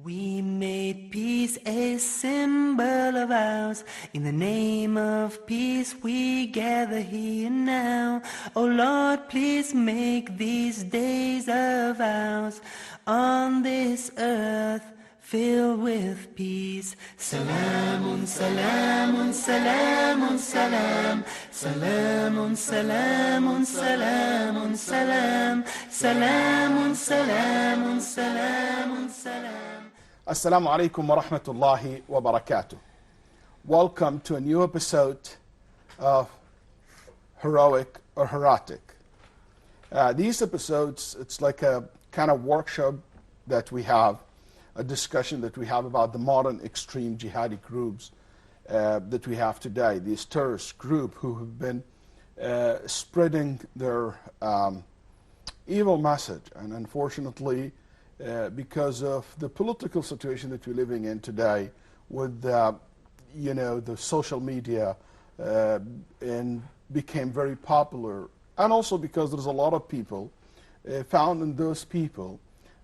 We made peace a symbol of ours. In the name of peace we gather here now. Oh Lord, please make these days of ours on this earth filled with peace. Salamun, salamun, salamun, salam. Salamun, salamun, salamun, salam. Salamun, salamun, salamun, salam. Assalamu alaikum wa rahmatullahi wa barakatuh. Welcome to a new episode of Heroic or Heretic. These episodes, it's like a kind of workshop that we have, a discussion that we have about the modern extreme jihadi groups that we have today, these terrorist group who have been spreading their evil message. And unfortunately, because of the political situation that we're living in today with the social media and became very popular, and also because there's a lot of people found in those people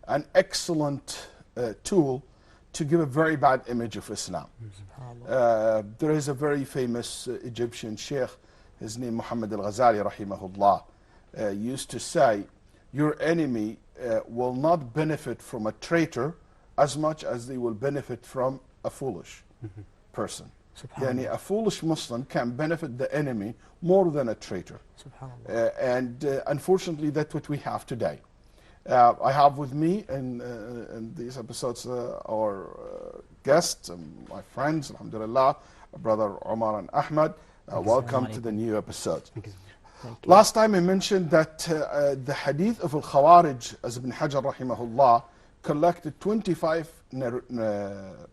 an excellent tool to give a very bad image of Islam. There is a very famous Egyptian sheikh, his name Muhammad al-Ghazali rahimahullah, used to say, your enemy will not benefit from a traitor as much as they will benefit from a foolish person. Yani a foolish Muslim can benefit the enemy more than a traitor. And unfortunately, that's what we have today. I have with me in these episodes our guests and my friends, alhamdulillah, Brother Omar and Ahmad. Welcome to the new episode. Last time I mentioned that the hadith of Al-Khawarij, as Ibn Hajar rahimahullah collected 25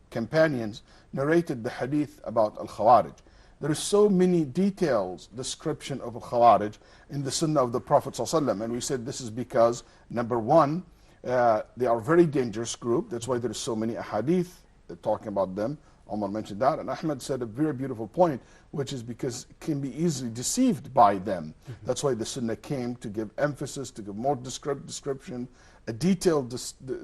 companions narrated the hadith about Al-Khawarij. There is so many details, description of Al-Khawarij in the Sunnah of the Prophet ﷺ, and we said this is because, number one, they are a very dangerous group. That's why there is so many hadith talking about them. Omar mentioned that, and Ahmed said a very beautiful point, which is because it can be easily deceived by them. That's why the Sunnah came to give emphasis, to give more description, a detailed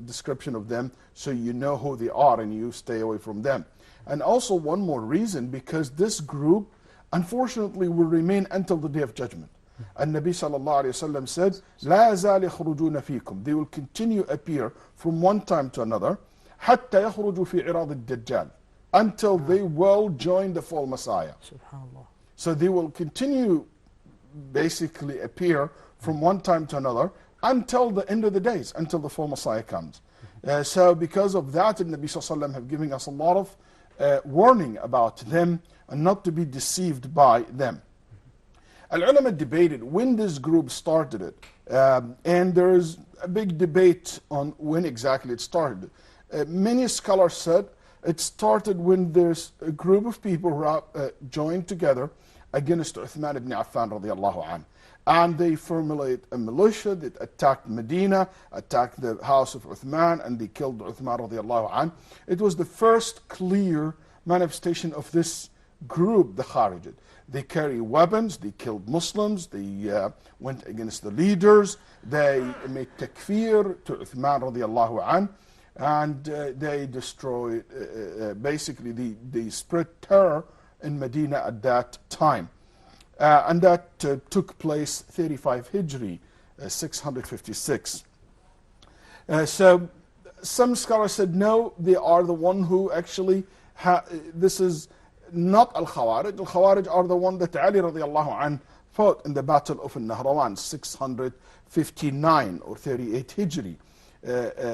description of them, so you know who they are and you stay away from them. And also one more reason, because this group, unfortunately, will remain until the Day of Judgment. And Nabi sallallahu alayhi wa sallam said, لا يزال يخرجون فيكم. They will continue appear from one time to another, حتى يخرجوا في عراض الدجال, until they will join the false Messiah. So they will continue basically appear from one time to another until the end of the days, until the false Messiah comes. So because of that, the Nabi sallallahu alayhi wa sallam have given us a lot of warning about them and not to be deceived by them. Al-ulama debated when this group started it, and there is a big debate on when exactly it started. Many scholars said it started when there's a group of people who joined together against Uthman ibn Affan radiallahu anh. And they formulate a militia that attacked Medina, attacked the house of Uthman, and they killed Uthman radiallahu anh. It was the first clear manifestation of this group, the Kharijit. They carry weapons, they killed Muslims, they went against the leaders, they made takfir to Uthman radiallahu anh, and they destroyed, basically they spread terror in Medina at that time. And that took place 35 Hijri, 656. So some scholars said no, they are the one who actually, this is not Al-Khawarij. Al-Khawarij are the one that Ali radiallahu anh fought in the Battle of Al-Nahrawan, 659 or 38 Hijri.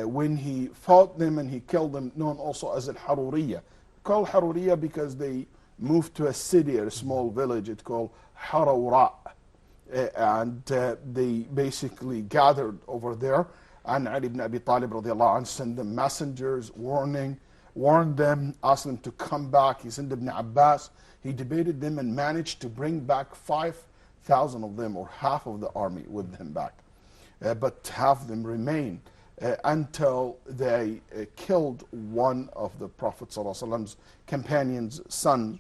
When he fought them and he killed them, known also as Al-Haruriyya. Called Haruriyya because they moved to a city or a small village. It's called Harawra. And they basically gathered over there. And Ali ibn Abi Talib radiallahu anh sent them messengers, warned them, asked them to come back. He sent Ibn Abbas. He debated them and managed to bring back 5,000 of them, or half of the army with them back. But half of them remained until they killed one of the Prophet ﷺ's companions' sons,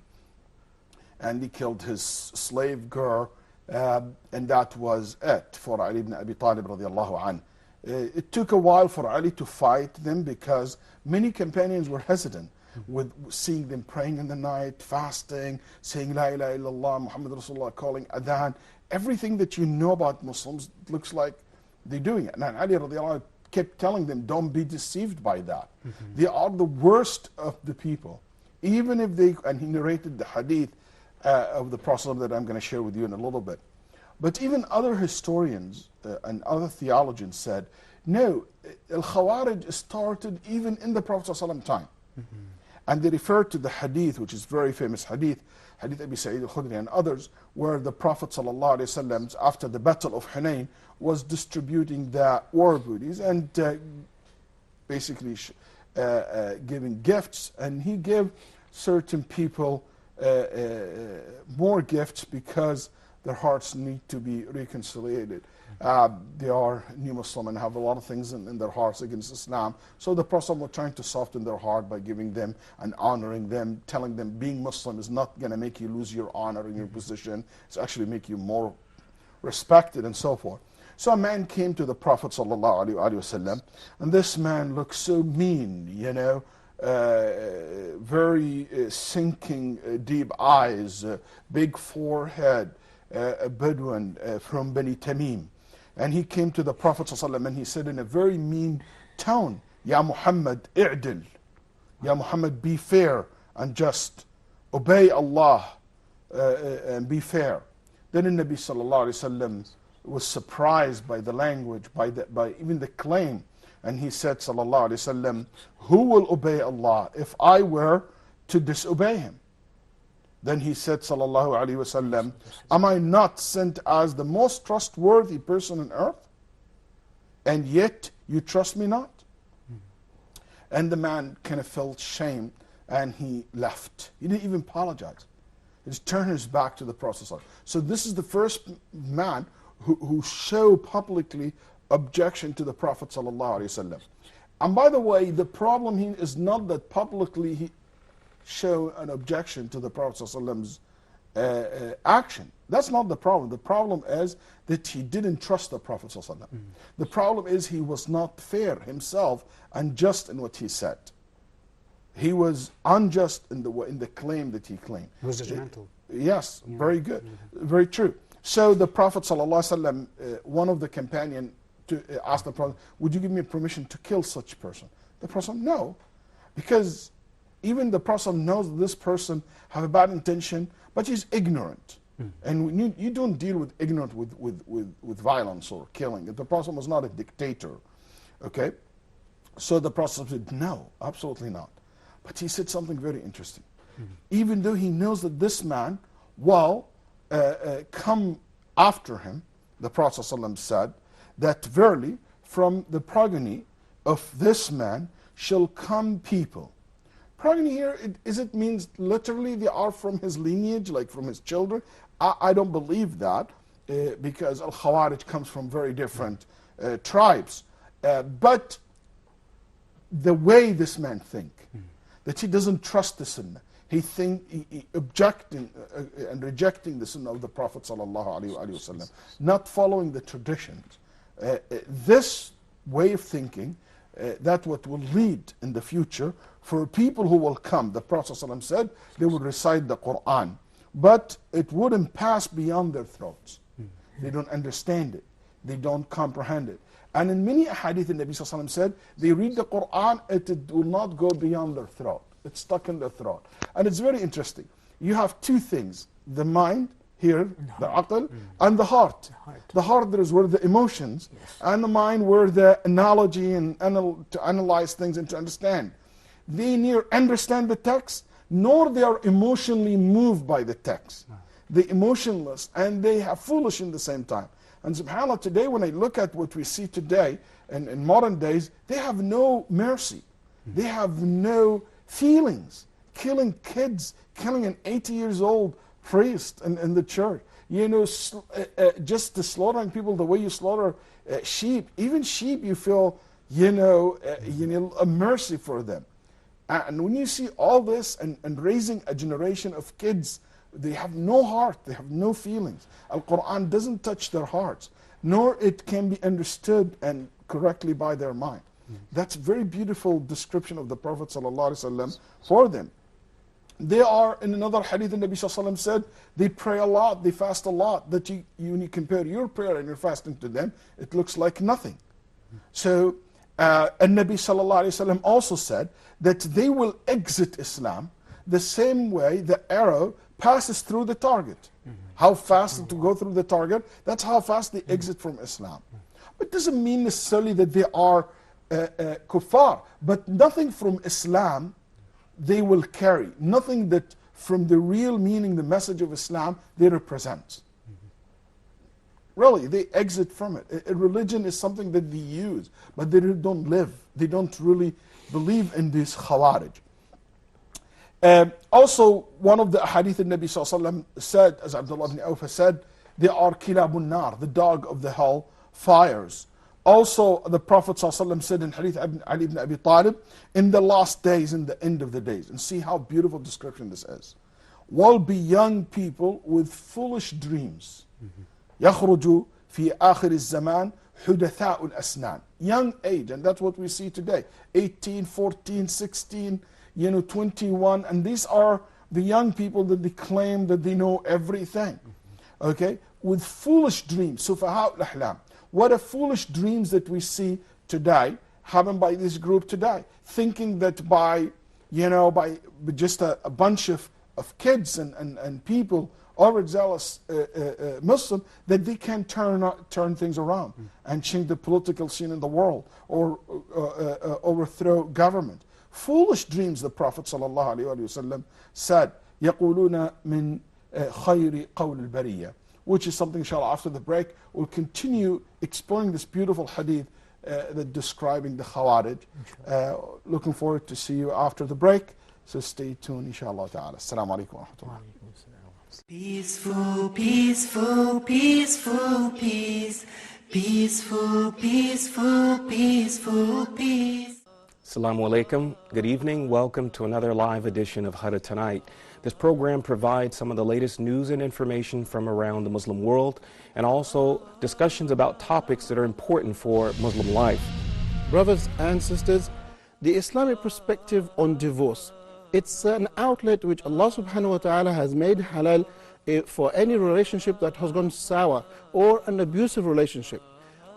and he killed his slave girl, and that was it for Ali ibn Abi Talib radiallahu anh. It took a while for Ali to fight them because many companions were hesitant with seeing them praying in the night, fasting, saying La ilaha illallah, Muhammad Rasulullah, calling adhan. Everything that you know about Muslims looks like they're doing it. And Ali radiallahu anh kept telling them, don't be deceived by that. They are the worst of the people. Even if they, and he narrated the hadith of the Prophet that I'm going to share with you in a little bit. But even other historians and other theologians said, no, Al-Khawarij started even in the Prophet ﷺ time. And they refer to the hadith, which is very famous hadith, Hadith Abi Sa'id al-Khudri and others, where the Prophet ﷺ, after the Battle of Hunayn, was distributing the war booties and basically giving gifts. And he gave certain people more gifts because their hearts need to be reconciliated. They are new Muslim and have a lot of things in their hearts against Islam. So the Prophet was trying to soften their heart by giving them and honoring them, telling them being Muslim is not going to make you lose your honor and your position. It's actually make you more respected and so forth. So a man came to the Prophet ﷺ, and this man looked so mean, you know, very sinking, deep eyes, big forehead, a Bedouin from Bani Tamim. And he came to the Prophet ﷺ and he said in a very mean tone, Ya Muhammad, i'dil. Ya Muhammad, be fair and just. Obey Allah and be fair. Then the Nabi ﷺ was surprised by the language, by even the claim. And he said, ﷺ, who will obey Allah if I were to disobey him? Then he said, sallallahu alaihi wasallam, am I not sent as the most trustworthy person on earth? And yet you trust me not? And the man kind of felt shame and he left. He didn't even apologize. He just turned his back to the Prophet. So this is the first man who showed publicly objection to the Prophet sallallahu alaihi wasallam. And by the way, the problem here is not that publicly he show an objection to the Prophet ﷺ's action. That's not the problem. The problem is that he didn't trust the Prophet ﷺ. The problem is he was not fair himself and just in what he said. He was unjust in the claim that he claimed. He was judgmental. Yes, very good. Very true. So the Prophet ﷺ, one of the companions asked the Prophet, would you give me permission to kill such a person? The Prophet said, no, because even the Prophet knows that this person have a bad intention, but he's ignorant. And you don't deal with ignorant with violence or killing. The Prophet was not a dictator. Okay? So the Prophet said, no, absolutely not. But he said something very interesting. Even though he knows that this man will come after him, the Prophet ﷺ said that verily from the progeny of this man shall come people. Progeny here, it means literally they are from his lineage, like from his children? I don't believe that because Al-Khawarij comes from very different tribes. But the way this man think, that he doesn't trust the Sunnah, he objecting and rejecting the Sunnah of the Prophet ﷺ, not following the traditions. This way of thinking, that's what will lead in the future for people who will come. The Prophet ﷺ said they would recite the Quran, but it wouldn't pass beyond their throats. They don't understand it. They don't comprehend it. And in many hadith, the Nabi ﷺ said, they read the Quran, it will not go beyond their throat. It's stuck in their throat. And it's very interesting. You have two things, the mind, here, the aql, and the heart. The heart is where the emotions, and the mind where the analogy and to analyze things and to understand. They neither understand the text, nor they are emotionally moved by the text. They emotionless, and they are foolish in the same time. And subhanAllah, today when I look at what we see today, and in modern days, they have no mercy. They have no feelings. Killing kids, killing an 80 years old priest in the church. You know, just the slaughtering people the way you slaughter sheep. Even sheep you feel, you know, a mercy for them. And when you see all this and raising a generation of kids, they have no heart, they have no feelings. Al-Quran doesn't touch their hearts. nor it can be understood and correctly by their mind. That's a very beautiful description of the Prophet ﷺ for them. They are, in another hadith, the Nabi ﷺ said, they pray a lot, they fast a lot, that when you compare your prayer and your fasting to them, it looks like nothing. So, and Nabi ﷺ also said that they will exit Islam the same way the arrow passes through the target. How fast to go through the target, that's how fast they exit from Islam. But it doesn't mean necessarily that they are kuffar, but nothing from Islam they will carry, nothing that from the real meaning, the message of Islam, they represent. Really, they exit from it. A religion is something that they use, but they don't live. They don't really believe in this Khawarij. Also, one of the hadith of Nabi ﷺ said, as Abdullah ibn Awfa said, they are kilabun nar, the dog of the hell fires. Also, the Prophet ﷺ said in hadith Ali ibn Abi Talib, in the last days, in the end of the days. And see how beautiful description this is. Will be young people with foolish dreams. يخرج في آخر الزمان حدثاء الأسنان. Young age, and that's what we see today. 18, 14, 16, 21, and these are the young people that they claim that they know everything. Okay? With foolish dreams, سفهاء الأحلام. What a foolish dreams that we see today happen by this group today, thinking that by just a bunch of kids and people, overzealous Muslim, that they can turn things around and change the political scene in the world or overthrow government. Foolish dreams, the Prophet ﷺ said, يَقُولُونَ مِنْ خَيْرِ قَوْلِ الْبَرِيَّةِ, which is something, inshallah, after the break, we'll continue exploring this beautiful hadith that describing the Khawarij. Looking forward to see you after the break, so stay tuned, inshallah ta'ala. Assalamu alaikum wa rahmatullah. Peaceful, peaceful, peaceful, peace. Peaceful, peaceful, peaceful, peace. Assalamu alaikum. Good evening. Welcome to another live edition of Hada Tonight. This program provides some of the latest news and information from around the Muslim world, and also discussions about topics that are important for Muslim life. Brothers and sisters, the Islamic perspective on divorce, it's an outlet which Allah subhanahu wa ta'ala has made halal for any relationship that has gone sour or an abusive relationship.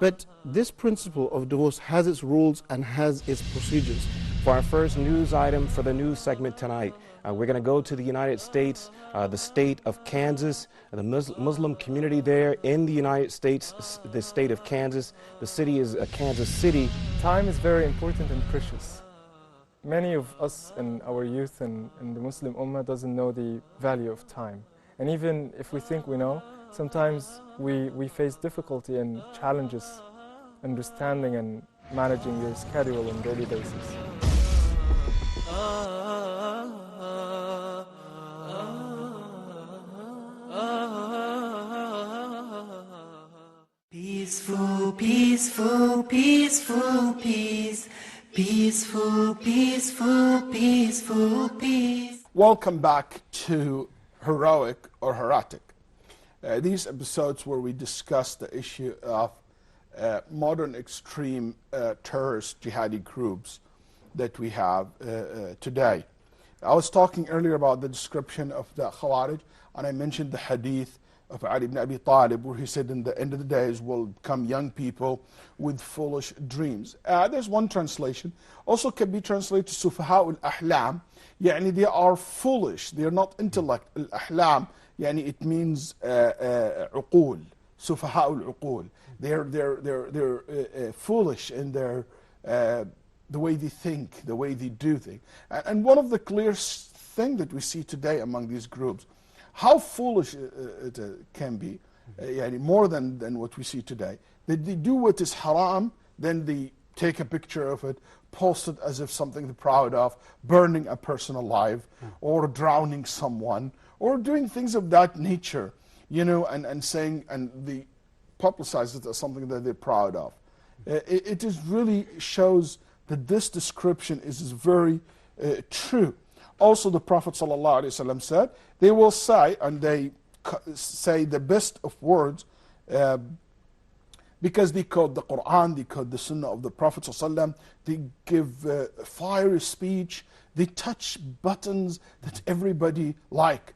But this principle of divorce has its rules and has its procedures. For our first news item for the news segment tonight, we're going to go to the United States, the state of Kansas, the Muslim community there in the United States, the state of Kansas. The city is Kansas City. Time is very important and precious. Many of us in our youth and the Muslim Ummah doesn't know the value of time. And even if we think we know, sometimes we face difficulty and challenges understanding and managing your schedule on a daily basis. Peaceful, peaceful, peaceful, peace. Peaceful, peaceful, peaceful, peace. Welcome back to Heroic or Heretic. These episodes where we discuss the issue of modern extreme terrorist jihadi groups that we have today. I was talking earlier about the description of the Khawarij, and I mentioned the hadith of Ali ibn Abi Talib, where he said in the end of the days will come young people with foolish dreams. There's one translation. Also can be translated Sufaha al-Ahlam. Yani they are foolish, they are not intellect. Al-Ahlam, yani it means uqul, Sufaha al-Uqul. They're foolish in their the way they think, the way they do things. And one of the clear thing that we see today among these groups, how foolish it can be, more than what we see today, that they do what is haram, then they take a picture of it, post it as if something they're proud of, burning a person alive, or drowning someone, or doing things of that nature, and saying, and they publicize it as something that they're proud of. It is really shows that this description is very true. Also, the Prophet ﷺ said, they will say, and they say the best of words, because they quote the Quran, they quote the Sunnah of the Prophet ﷺ, they give fiery speech, they touch buttons that everybody like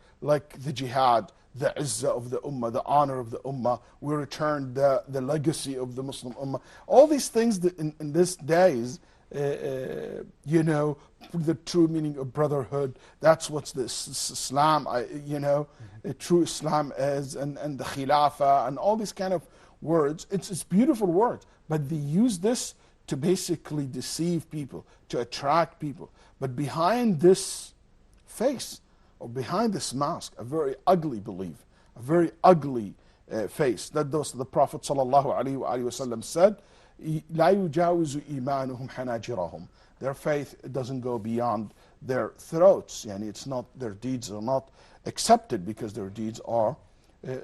the jihad, the izzah of the ummah, the honor of the ummah, we return the legacy of the Muslim ummah. All these things that in these days, you know, the true meaning of brotherhood, that's what the Islam, you know, true Islam is, and the khilafah, and all these kind of words. It's beautiful words, but they use this to basically deceive people, to attract people. But behind this face, or behind this mask, a very ugly belief, a very ugly face. That those the Prophet ﷺ said, لا يجاوز إيمانهم حناجرهم. Their faith doesn't go beyond their throats. Yani it's not, their deeds are not accepted because their deeds are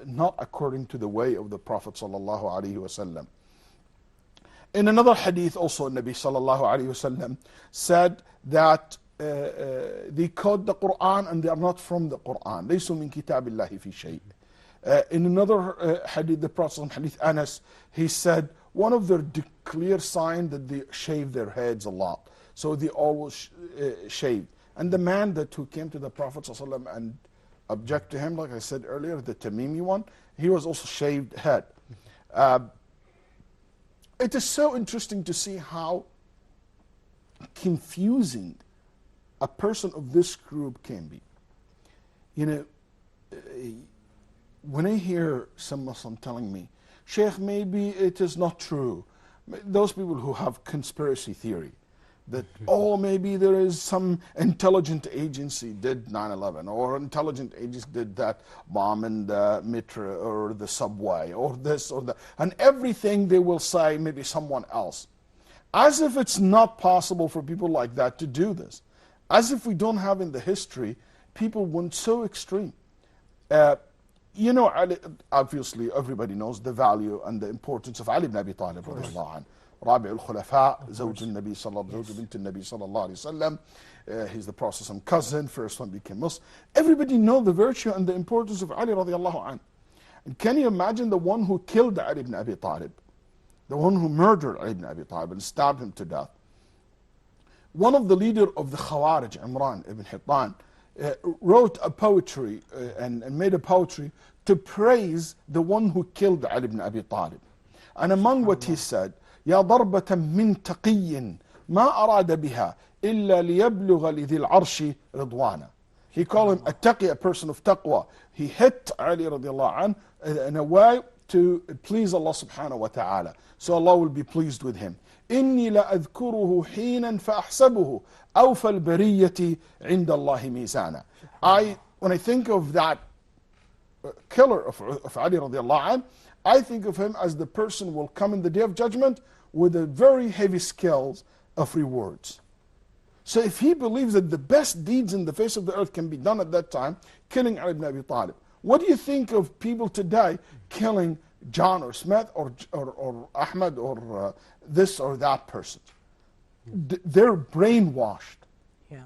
not according to the way of the Prophet ﷺ. In another hadith also, Nabi ﷺ said that they quote the Quran and they are not from the Quran. ليسوا من كتاب الله في شيء. In another hadith, the Prophet, hadith Anas, he said one of their clear signs that they shave their heads a lot. So they always shave. And the man who came to the Prophet ﷺ and object to him, like I said earlier, the Tamimi one, he was also shaved head. It is so interesting to see how confusing a person of this group can be. You know, when I hear some Muslim telling me, Sheikh, maybe it is not true. Those people who have conspiracy theory, that, oh, maybe there is some intelligent agency did 9/11, or intelligent agency did that bomb in the metro or the subway, or this or that, and everything they will say maybe someone else. As if it's not possible for people like that to do this. As if we don't have in the history people went so extreme. You know, Ali, obviously everybody knows the value and the importance of Ali ibn Abi Talib رضي الله عنه. رابع الخلفاء, زوج النبي صلى الله عليه وسلم, زوج بنت النبي صلى الله عليه وسلم. He's the Prophet's cousin, first one became Muslim. Everybody knows the virtue and the importance of Ali رضي الله عنه. And can you imagine the one who killed Ali ibn Abi Talib, the one who murdered Ali ibn Abi Talib and stabbed him to death? One of the leaders of the Khawarij, Imran ibn Hittan, wrote a poetry and made a poetry to praise the one who killed Ali ibn Abi Talib. And among what he said, يا ضربة من تقي ما أراد بها إلا ليبلغ لذي العرش رضوانا. He called him a taqi, a person of taqwa. He hit Ali radiallahu anh in a way to please Allah subhanahu wa ta'ala. So Allah will be pleased with him. إني لأذكره حينا فأحسبه أوفى البرية عند الله ميزانا. When I think of that killer of Ali radiallahu anh, I think of him as the person who will come in the day of judgment with a very heavy scales of rewards. So if he believes that the best deeds in the face of the earth can be done at that time, killing Ali ibn Abi Talib, what do you think of people today killing John or Smith or Ahmed or this or that person? They're brainwashed. Yeah.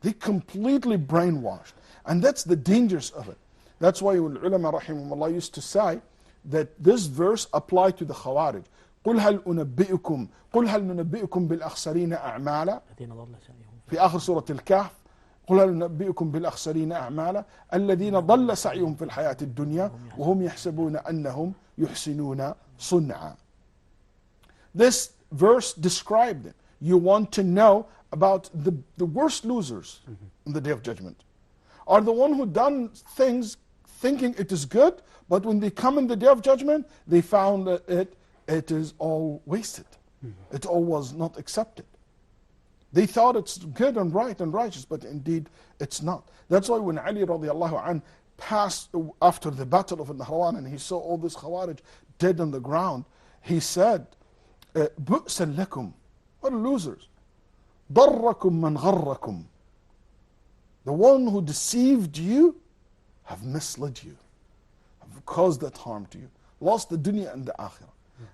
They completely brainwashed. And that's the dangers of it. That's why ulama rahimahumullah used to say that this verse applied to the Khawarij. قل هل ننبئكم بالأخسرين أعمالا في آخر سورة الكهف. قل هل ننبئكم بالأخسرين أعمالا الذين ضل سعيهم في الحياة الدنيا وهم يحسبون أنهم يحسنون صنعا. This verse described it. You want to know about the worst losers on the day of judgment are the one who done things thinking it is good, but when they come in the day of judgment, they found that it is all wasted. It all was not accepted. They thought it's good and right and righteous, but indeed it's not. That's why when Ali radiallahu anh passed after the battle of Nahrawan and he saw all this Khawarij dead on the ground, he said, بُؤْسًا لَكُمْ, what losers. ضَرَّكُمْ مَنْ غَرَّكُمْ. The one who deceived you have misled you, have caused that harm to you, lost the dunya and the akhirah.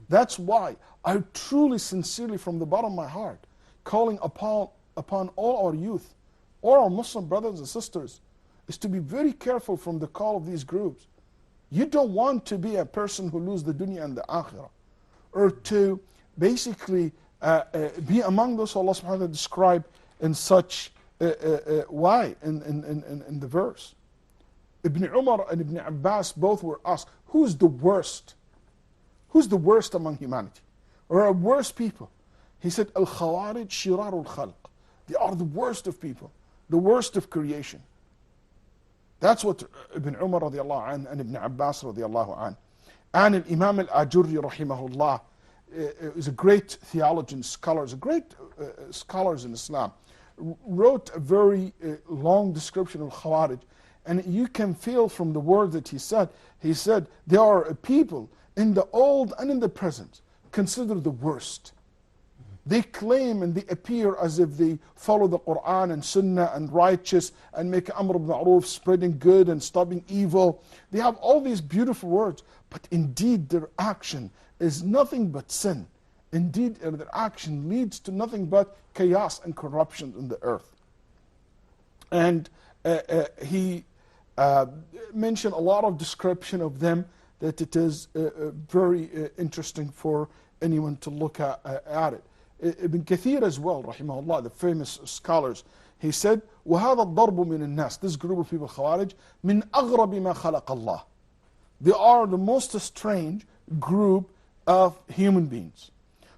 That's why I truly, sincerely, from the bottom of my heart, calling upon all our youth, all our Muslim brothers and sisters, is to be very careful from the call of these groups. You don't want to be a person who loses the dunya and the akhirah. or to basically be among those Allah subhanahu wa ta'ala described in such way in the verse. Ibn Umar and Ibn Abbas both were asked, who's the worst? Who's the worst among humanity? Or are worst people? He said, Al-Khawarij shirarul khalq. They are the worst of people, the worst of creation. That's what Ibn Umar radiallahu anh and Ibn Abbas radiallahu anh. And Imam al-Ajurri rahimahullah is a great theologian, scholars, a great scholars in Islam, wrote a very long description of Khawarij. And you can feel from the word that he said, they are a people in the old and in the present considered the worst. They claim and they appear as if they follow the Quran and Sunnah and righteous and make Amr bil Ma'ruf, spreading good and stopping evil. They have all these beautiful words, but indeed their action is nothing but sin. Indeed their action leads to nothing but chaos and corruption in the earth. And he mentioned a lot of description of them, that it is very interesting for anyone to look at it. Ibn Kathir as well, rahimahullah, the famous scholars, he said, وَهَذَا الضَّرْبُ مِنَ النَّاسِ. This group of people, Khawarij, مِنْ أَغْرَبِ مَا خَلَقَ اللَّهِ. They are the most strange group of human beings.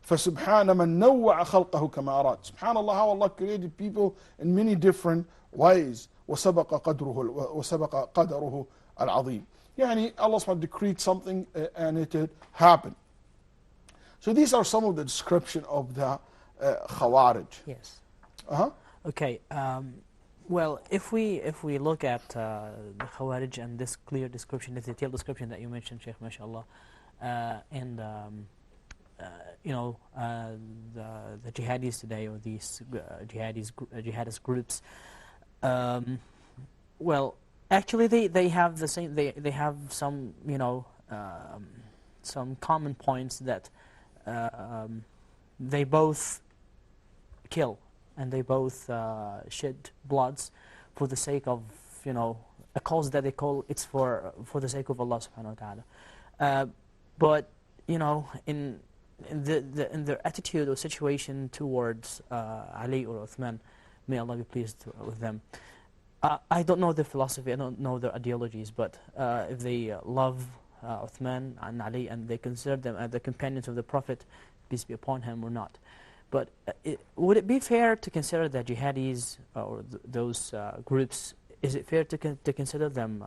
فَسُبْحَانَ مَنْ نَوَّعَ خَلْقَهُ كَمَا أَرَادَ. SubhanAllah, how Allah created people in many different ways. وَسَبَقَ قَدْرُهُ الْعَظِيمُ. Yani Allah subhanahu decreed something and it happened. So these are some of the description of the Khawarij. Yes. Uh-huh. Okay. Well, if we look at the Khawarij and this clear description, this detailed description that you mentioned, Sheikh, mashallah, and the jihadis today, or these jihadist groups, well, actually they have the same. They have some some common points, that they both kill and they both shed bloods for the sake of a cause that they call it's for the sake of Allah subhanahu wa ta'ala. But in their attitude or situation towards Ali or Uthman, may Allah be pleased with them, I don't know their philosophy, I don't know their ideologies, but if they love Uthman and Ali and they consider them as the companions of the Prophet, peace be upon him, or not. But would it be fair to consider the jihadis or those groups, is it fair to consider them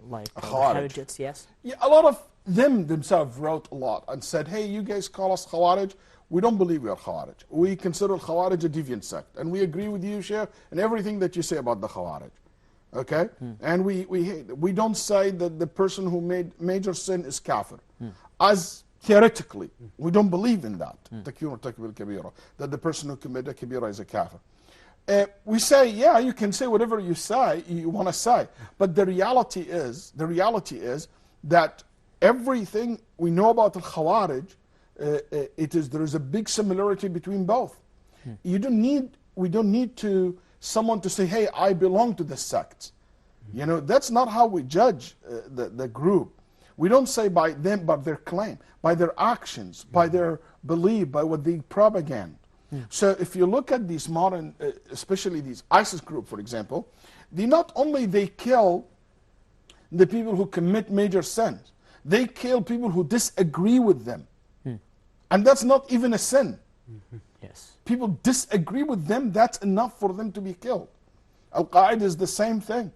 like Kharijites? Yes? Yeah, a lot of them themselves wrote a lot and said, hey, you guys call us Khawarij, we don't believe we are Khawarij. We consider Khawarij a deviant sect. And we agree with you, Sheikh, and everything that you say about the Khawarij. Okay? And we don't say that the person who made major sin is kafir. As theoretically, we don't believe in that. That the person who committed a kabira is a kafir. We say, yeah, you can say whatever you want to say, but the reality is that everything we know about the Khawarij, there is a big similarity between both. We don't need someone to say, hey, I belong to this sect. That's not how we judge the group. We don't say by them, but their claim, by their actions, by their belief, by what they propagate. So if you look at these modern, especially these ISIS group, for example, not only they kill the people who commit major sins, they kill people who disagree with them. And that's not even a sin. Yes. People disagree with them, that's enough for them to be killed. Al-Qaeda is the same thing.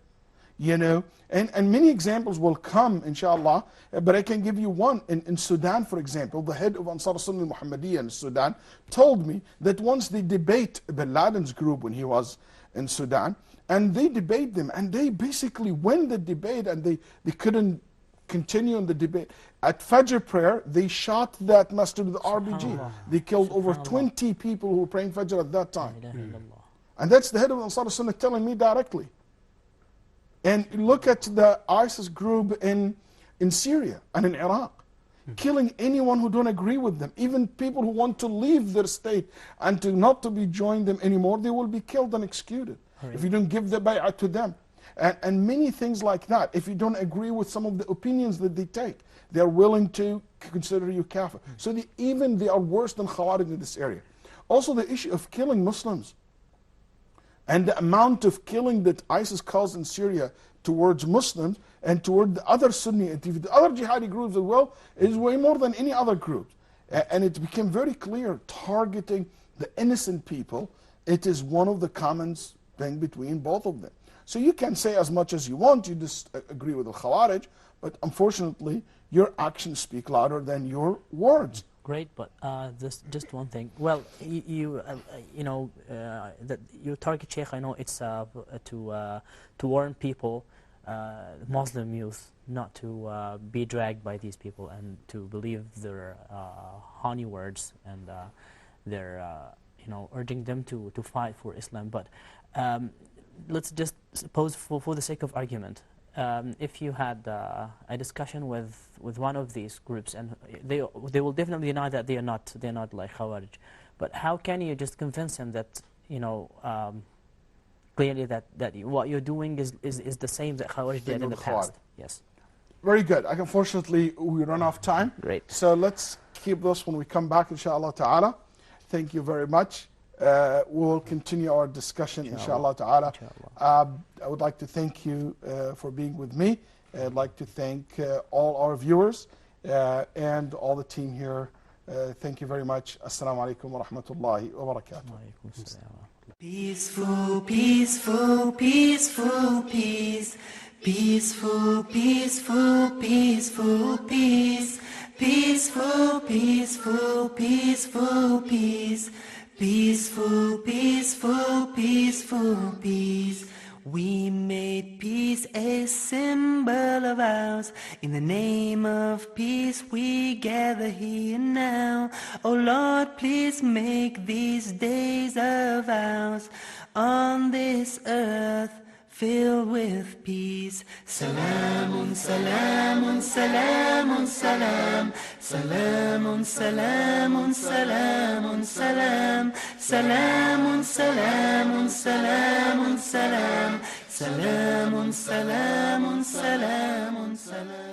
And many examples will come, inshallah, but I can give you one. In Sudan, for example, the head of Ansar Sunnah Muhammadiyya in Sudan told me that once they debate Bin Laden's group when he was in Sudan, and they debate them, and they basically win the debate, and they couldn't continue in the debate. At Fajr prayer, they shot that masjid with the RPG. They killed over 20 people who were praying Fajr at that time. And that's the head of Ansar Sunnah telling me directly. And look at the ISIS group in Syria and in Iraq, killing anyone who don't agree with them. Even people who want to leave their state and not to be joined them anymore, they will be killed and executed if you don't give the bay'ah to them. And many things like that. If you don't agree with some of the opinions that they take, they're willing to consider you kafir. So even they are worse than Khawarij in this area. Also the issue of killing Muslims and the amount of killing that ISIS caused in Syria towards Muslims and toward the other Sunni and the other jihadi groups as well is way more than any other group. And it became very clear, targeting the innocent people, it is one of the common thing between both of them. So you can say as much as you want, you disagree with the Khawarij, but unfortunately your actions speak louder than your words. Great, but just one thing. Well, you know, that your target, Sheikh, I know it's to warn people, Muslim youth, not to be dragged by these people and to believe their honey words and their you know, urging them to fight for Islam. But let's just suppose, for the sake of argument, if you had a discussion with one of these groups, and they will definitely deny that they're not like Khawarij, but how can you just convince them that, you know, clearly that what you're doing is the same that Khawarij did in the past? Yes. Very good. Unfortunately, we run out of time. Great. So let's keep this when we come back, inshallah ta'ala. Thank you very much. We'll continue our discussion, inshallah ta'ala. I would like to thank you for being with me. I'd like to thank all our viewers and all the team here. Thank you very much. Assalamu alaikum wa rahmatullahi wa barakatuh. Peaceful, peaceful, peaceful, peace. Peaceful, peaceful, peaceful, peace. Peaceful, peaceful, peaceful, peace. Peaceful, peaceful, peaceful, peace. We made peace a symbol of ours. In the name of peace we gather here now. Oh Lord, please make these days of ours on this earth filled with peace. Salamun, salamun, salamun, salam. Salamun, salamun, salamun, salam. Salamun, salamun, salamun, salam. Salamun, salamun, salamun, salam.